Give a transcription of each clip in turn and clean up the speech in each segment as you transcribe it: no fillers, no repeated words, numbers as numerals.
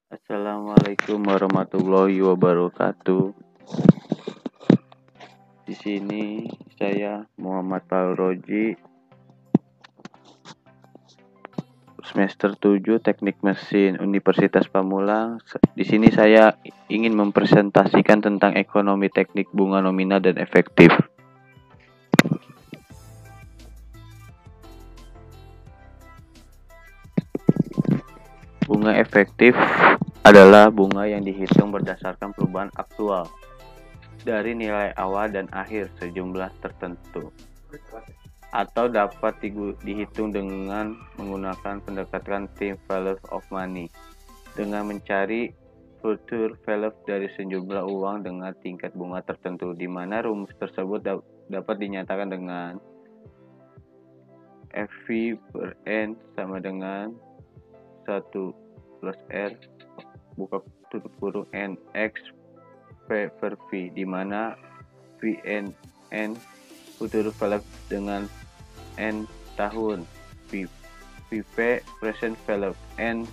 Assalamualaikum warahmatullahi wabarakatuh. Di sini saya Muhammad Falroji, semester 7 Teknik Mesin Universitas Pamulang. Di sini saya ingin mempresentasikan tentang ekonomi teknik bunga nominal dan efektif. Bunga efektif adalah bunga yang dihitung berdasarkan perubahan aktual dari nilai awal dan akhir sejumlah tertentu, atau dapat dihitung dengan menggunakan pendekatan time value of money dengan mencari future value dari sejumlah uang dengan tingkat bunga tertentu, di mana rumus tersebut dapat dinyatakan dengan FV per N sama dengan 1 plus R buka tutup kurung NX P per V, di mana VN future value dengan N tahun, VP present value, N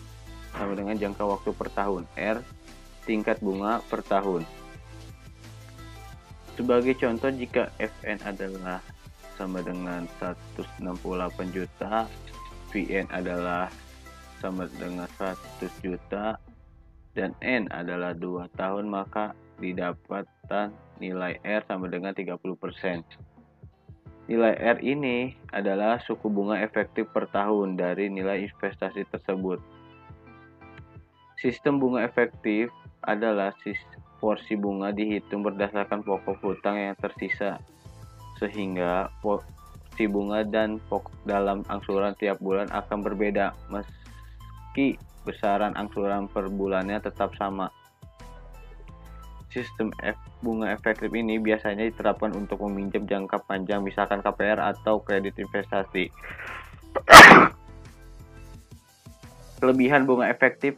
sama dengan jangka waktu per tahun, R tingkat bunga per tahun. Sebagai contoh, jika Fn adalah sama dengan 168 juta, Vn adalah sama dengan 100 juta, dan N adalah 2 tahun, maka didapatkan nilai R sama dengan 30%. Nilai R ini adalah suku bunga efektif per tahun dari nilai investasi tersebut. Sistem bunga efektif adalah porsi bunga dihitung berdasarkan pokok hutang yang tersisa, sehingga porsi bunga dan pokok dalam angsuran tiap bulan akan berbeda meski besaran angsuran per bulannya tetap sama. Sistem bunga efektif ini biasanya diterapkan untuk meminjam jangka panjang, misalkan KPR atau kredit investasi. Kelebihan bunga efektif: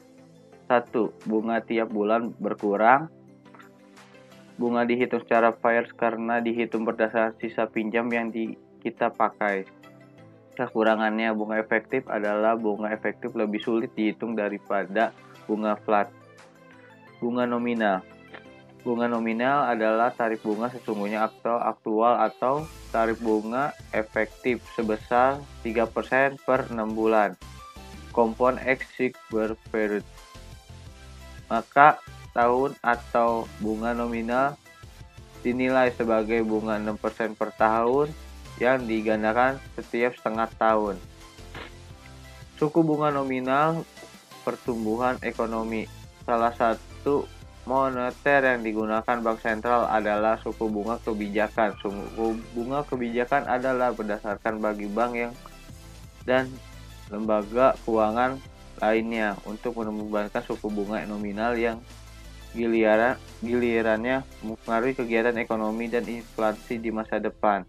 1. Bunga tiap bulan berkurang. Bunga dihitung secara fair karena dihitung berdasarkan sisa pinjam yang kita pakai. Kekurangannya bunga efektif adalah bunga efektif lebih sulit dihitung daripada bunga flat. Bunga nominal. Bunga nominal adalah tarif bunga sesungguhnya aktual atau tarif bunga efektif sebesar 3% per 6 bulan. Kompon X per period. Maka tahun atau bunga nominal dinilai sebagai bunga 6% per tahun yang digandakan setiap setengah tahun. Suku bunga nominal pertumbuhan ekonomi. Salah satu moneter yang digunakan bank sentral adalah suku bunga kebijakan. Suku bunga kebijakan adalah berdasarkan bagi bank dan lembaga keuangan lainnya untuk menumbuhkan suku bunga nominal yang gilirannya mempengaruhi kegiatan ekonomi dan inflasi di masa depan.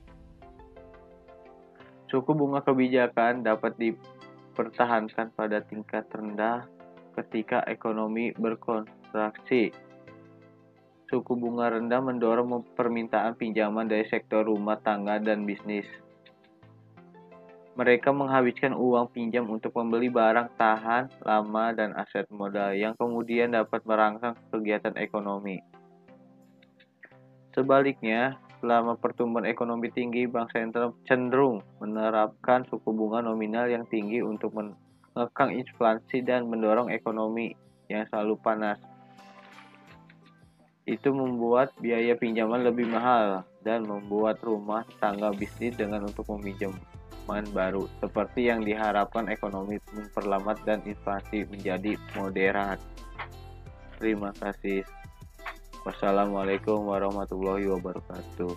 Suku bunga kebijakan dapat dipertahankan pada tingkat rendah ketika ekonomi berkontraksi. Suku bunga rendah mendorong permintaan pinjaman dari sektor rumah tangga dan bisnis. Mereka menghabiskan uang pinjam untuk membeli barang tahan lama dan aset modal yang kemudian dapat merangsang kegiatan ekonomi. Sebaliknya, selama pertumbuhan ekonomi tinggi, bank sentral cenderung menerapkan suku bunga nominal yang tinggi untuk mengekang inflasi dan mendorong ekonomi yang selalu panas. Itu membuat biaya pinjaman lebih mahal dan membuat rumah tangga bisnis dengan untuk meminjamkan baru, seperti yang diharapkan ekonomi memperlambat dan inflasi menjadi moderat. Terima kasih. Wassalamualaikum warahmatullahi wabarakatuh.